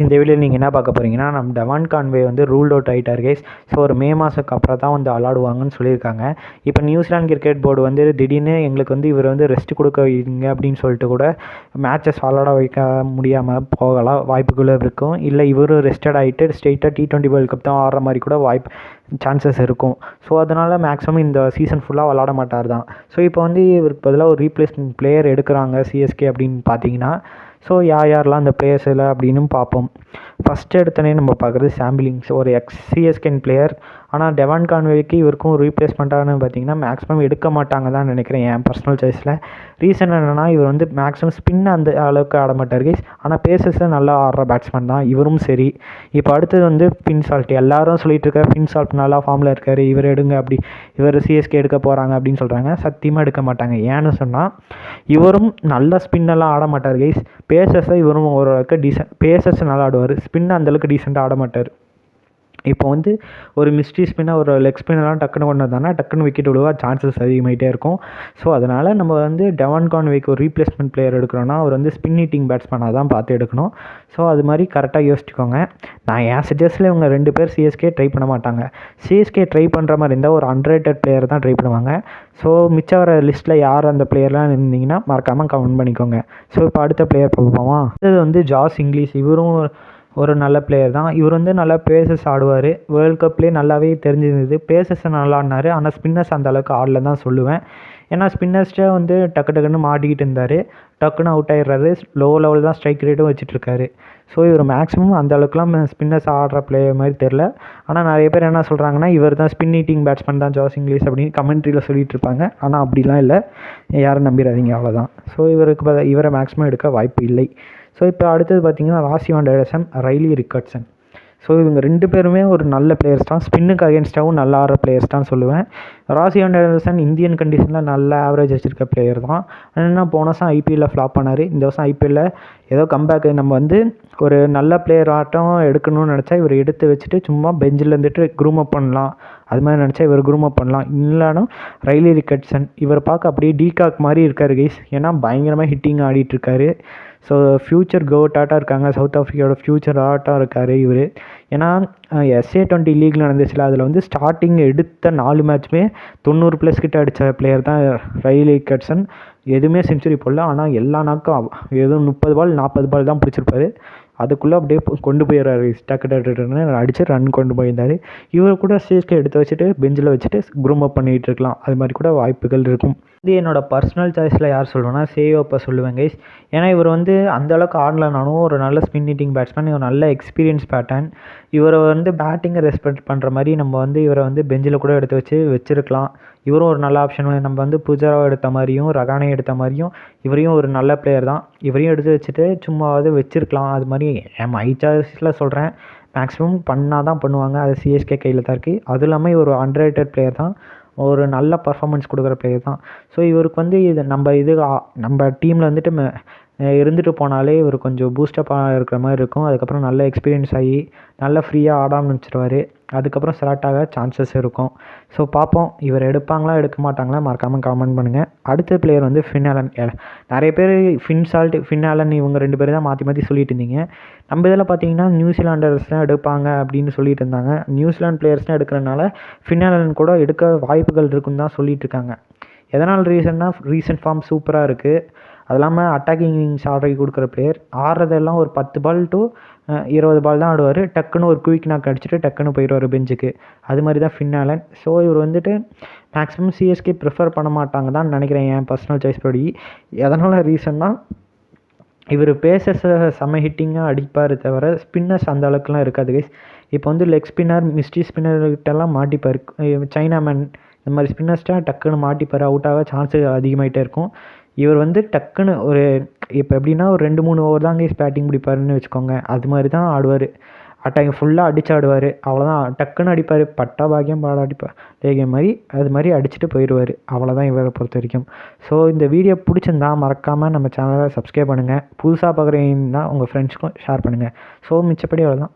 இந்த வீடியோவில் நீங்கள் என்ன பார்க்க போகிறீங்கன்னா, நம்ம டெவான் கான்வே வந்து ரூல்ட் அவுட் ஆகிட்டார் கைஸ். ஸோ ஒரு மே மாதத்துக்கு அப்புறம் தான் வந்து விளாடுவாங்கன்னு சொல்லியிருக்காங்க. இப்போ நியூசிலாந்து கிரிக்கெட் போர்டு வந்து திடீர்னு எங்களுக்கு வந்து இவர் வந்து ரெஸ்ட் கொடுக்க வைங்க அப்படின்னு சொல்லிட்டு கூட மேட்சஸ் விளாட வைக்க முடியாமல் போகலாம், வாய்ப்புகள் இருக்கும். இல்லை இவரும் ரெஸ்டட் ஆகிட்டு ஸ்ட்ரெயிட்டாக T20 வேர்ல்டு கப் தான் ஆடுற மாதிரி கூட சான்சஸ் இருக்கும். ஸோ அதனால் மேக்ஸிமம் இந்த சீசன் ஃபுல்லாக விளாட மாட்டார் தான். ஸோ இப்போ வந்து இவருக்கு பதிலாக ஒரு ரீப்ளேஸ்மெண்ட் பிளேயர் எடுக்கிறாங்க சிஎஸ்கே அப்படின்னு பார்த்தீங்கன்னா, ஸோ யாரெல்லாம் அந்த பிளேயர்ஸில் அப்படின்னு பார்ப்போம். ஃபஸ்ட்டு எடுத்தோடனே நம்ம பார்க்குறது சாம் பில்லிங்ஸ், ஒரு சிஎஸ்கேன் பிளேயர். ஆனால் டெவான் கான்வேக்கு இவருக்கும் ரீப்ளேஸ்மெண்ட்டானு பார்த்தீங்கன்னா மேக்ஸிமம் எடுக்க மாட்டாங்க தான் நினைக்கிறேன் என் பர்சனல் சாய்ஸில். ரீசன் என்னென்னா, இவர் வந்து மேக்ஸிமம் ஸ்பின் அந்த அளவுக்கு ஆட மாட்டார் கைஸ். ஆனால் பேசஸில் நல்லா ஆடுற பேட்ஸ்மேன் தான் இவரும் சரி. இப்போ அடுத்தது வந்து ஃபின் சால்ட். எல்லாரும் சொல்லிட்டு இருக்க ஃபின் சால்ட் நல்லா ஃபார்மில் இருக்கார், இவர் எடுங்க அப்படி, இவர் சிஎஸ்கே எடுக்க போகிறாங்க அப்படின்னு சொல்கிறாங்க. சத்தியமாக எடுக்க மாட்டாங்க. ஏன்னு சொன்னால் இவரும் நல்ல ஸ்பின்னெல்லாம் ஆட மாட்டார் கைஸ். பேசஸை இவரும் ஓரளவுக்கு பேசஸ் நல்லா ஆடுவார், ஸ்பின் அந்தளவுக்கு டீசெண்டாக ஆட மாட்டார். இப்போ வந்து ஒரு மிஸ்ட்ரி ஸ்பின்னாக ஒரு லெக் ஸ்பின்னெல்லாம் டக்குன்னு கொண்டு வந்தாங்கன்னா டக்குன்னு விக்கெட் விழுவா சான்சஸ் அதிகமாகிட்டே இருக்கும். ஸோ அதனால் நம்ம வந்து டெவான் கான்வேக்கு ஒரு ரீப்ளேஸ்மெண்ட் பிளேயர் எடுக்கிறோன்னா அவர் வந்து ஸ்பின் ஹிட்டிங் பேட்ஸ்மேனாக தான் பார்த்து எடுக்கணும். ஸோ அது மாதிரி கரெக்டாக யோசிச்சுக்கோங்க. நான் என் சஜஸ்டில் இவங்க 2 பேர் சிஎஸ்கே ட்ரை பண்ண மாட்டாங்க. சிஎஸ்கே ட்ரை பண்ணுற மாதிரி இருந்தால் ஒரு அண்டர்ரேட்டட் பிளேயர் தான் ட்ரை பண்ணுவாங்க. ஸோ மிச்சம் வர லிஸ்ட்டில் யார் அந்த பிளேயர்லாம் இருந்தீங்கன்னா மறக்காமல் கமெண்ட் பண்ணிக்கோங்க. ஸோ இப்போ அடுத்த பிளேயர் பார்ப்போமா. இது வந்து ஜாஸ் இங்கிலீஷ். இவரும் ஒரு நல்ல பிளேயர் தான். இவர் வந்து நல்லா பேசஸ் ஆடுவார். வேர்ல்டு கப்லேயே நல்லாவே தெரிஞ்சிருந்தது. பேசஸை நல்லா ஆடினார். ஆனால் ஸ்பின்னர்ஸ் அந்த அளவுக்கு ஆடல தான் சொல்லுவேன். ஏன்னா ஸ்பின்னர்ஸ்ட்டே வந்து டக்குன்னு மாட்டிக்கிட்டு இருந்தார். டக்குன்னு அவுட் ஆகிடுறாரு. லோ லெவல் தான் ஸ்ட்ரைக் ரேட்டும் வச்சுட்ருக்காரு. ஸோ இவர் மேக்ஸிமம் அந்த அளவுக்குலாம் ஸ்பின்னர்ஸ் ஆடுற பிளேயர் மாதிரி தெரில. ஆனால் நிறைய பேர் என்ன சொல்கிறாங்கன்னா, இவர் தான் ஸ்பின் ஹிட்டிங் பேட்ஸ்மேன் தான் ஜாஸ் இங்கிலீஷ் அப்படின்னு கமெண்ட்ரியில் சொல்லிகிட்டு இருப்பாங்க. ஆனால் அப்படிலாம் இல்லை, யாரும் நம்பிடாதீங்க, அவ்வளோதான். ஸோ இவரை மேக்ஸிமம் எடுக்க வாய்ப்பு இல்லை. ஸோ இப்போ அடுத்தது பார்த்திங்கன்னா ராசிவான் டேரசன், ரைலி ரிக்கர்ட்சன். ஸோ இவங்க 2 பேருமே ஒரு நல்ல பிளேயர்ஸ் தான். ஸ்பின்னுக்கு அகேன்ஸ்டாகவும் நல்லா ஆடுற பிளேயர்ஸ் தான் சொல்லுவேன். ராசிவான் டேரசன் இந்தியன் கண்டிஷனில் நல்ல ஆவரேஜ் வச்சுருக்க பிளேயர் தான். என்னென்னா போன வருஷம் ஐபிஎல்லில் ஃப்ளாப் பண்ணார். இந்த வருஷம் ஐபிஎல்லில் ஏதோ கம்பேக். நம்ம வந்து ஒரு நல்ல பிளேயர் ஆட்டம் எடுக்கணும்னு நினச்சா இவர் எடுத்து வச்சுட்டு சும்மா பெஞ்சில் இருந்துட்டு க்ரூம் அப் பண்ணலாம். அது மாதிரி நினச்சா இவர் க்ரூம் அப் பண்ணலாம். இல்லைனா ரைலி ரிக்கர்ட்சன், இவர் பார்க்க அப்படியே டீகாக் மாதிரி இருக்கார் கைஸ். ஏன்னா பயங்கரமாக ஹிட்டிங் ஆடிட்டுருக்காரு. ஸோ ஃப்யூச்சர் கோட்டாக இருக்காங்க. சவுத் ஆஃப்ரிக்காவோட ஃப்யூச்சர் ஆட்டாக இருக்கார் இவர். ஏன்னா SA20 லீக் நடந்துச்சுல, அதில் வந்து ஸ்டார்டிங் எடுத்த 4 மேட்ச்சுமே 90+ கிட்ட அடித்த பிளேயர் தான் ரைலி ரிக்கர்ட்சன். எதுவுமே செஞ்சுரி போடல. ஆனால் எல்லா நாக்கும் எதுவும் 30 பால் 40 பால் தான் பிடிச்சிருப்பாரு. அதுக்குள்ளே அப்படியே கொண்டு போயிடுறாரு. டக்குன்னு அடித்து ரன் கொண்டு போயிருந்தார். இவர் கூட சிஎஸ்கே எடுத்து வச்சுட்டு பெஞ்சில் வச்சுட்டு க்ரூம் அப் பண்ணிகிட்டு இருக்கலாம். அது மாதிரி கூட வாய்ப்புகள் இருக்கும். இது என்னோடய பர்சனல் சாய்ஸில் யார் சொல்லுவேன்னா சேயோப்பை சொல்லுவேன் கைஸ். ஏன்னா இவர் வந்து அந்தளவுக்கு ஆடலனாலும் ஒரு நல்ல ஸ்பின் ஹிட்டிங் பேட்ஸ்மேன், ஒரு நல்ல எக்ஸ்பீரியன்ஸ் பேட்டர்ன். இவரை வந்து பேட்டிங்கை ரெஸ்பெக்ட் பண்ணுற மாதிரி நம்ம வந்து இவரை வந்து பெஞ்சில் கூட எடுத்து வச்சுருக்கலாம். இவரும் ஒரு நல்ல ஆப்ஷன். நம்ம வந்து புஜாராவை எடுத்த மாதிரியும் ரகானே எடுத்த மாதிரியும் இவரையும் ஒரு நல்ல பிளேயர் தான். இவரையும் எடுத்து வச்சுட்டு சும்மாவது வச்சுருக்கலாம். அது மாதிரி என் மை சாய்ஸில் சொல்கிறேன். மேக்ஸிமம் பண்ணால் தான் பண்ணுவாங்க. அது சிஎஸ்கே கையில் தான் இருக்குது. அதுவும் இல்லாமல் இவர் ஒரு அண்டர்ரேட்டட் பிளேயர் தான். ஒரு நல்ல பர்ஃபார்மன்ஸ் கொடுக்குற பிளேயர் தான். ஸோ இவருக்கு வந்து நம்ம டீமில் வந்துட்டு இருந்துட்டு போனாலே இவர் கொஞ்சம் பூஸ்டப்பாக இருக்கிற மாதிரி இருக்கும். அதுக்கப்புறம் நல்ல எக்ஸ்பீரியன்ஸ் ஆகி நல்லா ஃப்ரீயாக ஆட ஆரம்பிச்சிடுவார். அதுக்கப்புறம் செலக்ட் ஆக சான்சஸ் இருக்கும். ஸோ பார்ப்போம், இவர் எடுப்பாங்களா எடுக்க மாட்டாங்களா மறக்காமல் கமெண்ட் பண்ணுங்கள். அடுத்த பிளேயர் வந்து ஃபின் ஆலன். நிறைய பேர் ஃபின் ஆலன் இவங்க 2 பேரும் தான் மாற்றி சொல்லிட்டு இருந்தீங்க. நம்ம இதில் பார்த்தீங்கன்னா நியூசிலாண்டர்ஸ் தான் எடுப்பாங்க அப்படின்னு சொல்லிட்டு இருந்தாங்க. நியூசிலாந்து பிளேயர்ஸ் தான் எடுக்கிறனால ஃபின் ஆலன் கூட எடுக்க வாய்ப்புகள் இருக்குன்னு தான் சொல்லிட்டு இருக்காங்க. எதனால் ரீசன்னா ரீசன்ட் ஃபார்ம் சூப்பராக இருக்குது. அது இல்லாமல் அட்டாக்கிங் இன்னிங்ஸ் ஆர்டர் கொடுக்குற பிளேயர். ஆடுறதெல்லாம் ஒரு 10 பால் to 20 பால் தான் ஆடுவார். டக்குன்னு ஒரு குயிக் நாக் அடிச்சுட்டு டக்குன்னு போயிடுவார் பெஞ்சுக்கு. அது மாதிரி தான் ஃபின் ஆலன். ஸோ இவர் வந்துட்டு மேக்ஸிமம் சிஎஸ்கே ப்ரிஃபர் பண்ண மாட்டாங்க தான் நினைக்கிறேன் என் பர்சனல் சாய்ஸ் படி. எதனால் ரீசன்னா இவர் பேசஸை செம்ம ஹிட்டிங்காக அடிப்பார் தவிர ஸ்பின்னர்ஸ் அந்த அளவுக்குலாம் இருக்காது கைஸ். இப்போ வந்து லெக் ஸ்பின்னர் மிஸ்ட்ரி ஸ்பின்னர்கிட்டலாம் மாட்டிப்பார். சைனாமேன் இந்த மாதிரி ஸ்பின்னர்ஸ்ட்டாக டக்குன்னு மாட்டிப்பார். அவுட் ஆக சான்சஸ் அதிகமாகிட்டே இருக்கும். இவர் வந்து டக்குன்னு ஒரு இப்போ எப்படின்னா ஒரு 2-3 ஓவர் தான் கைஸ் பேட்டிங் பிடிப்பாருன்னு வச்சுக்கோங்க. அது மாதிரி தான் ஆடுவார். அட்டாக்கிங் ஃபுல்லாக அடித்து ஆடுவார். அவ்வளோதான், டக்குன்னு அடிப்பார். பட்டா பாக்கியம் பாட அடிப்பார் லேகியம் மாதிரி. அது மாதிரி அடிச்சுட்டு போயிடுவார். அவ்வளோதான் இவரை பொறுத்த வரைக்கும். ஸோ இந்த வீடியோ பிடிச்சிருந்தா மறக்காமல் நம்ம சேனலை சப்ஸ்கிரைப் பண்ணுங்கள். புதுசாக பார்க்குறீங்கன்னா உங்கள் ஃப்ரெண்ட்ஸ்க்கும் ஷேர் பண்ணுங்கள். ஸோ மிச்சப்படி அவ்வளோதான்.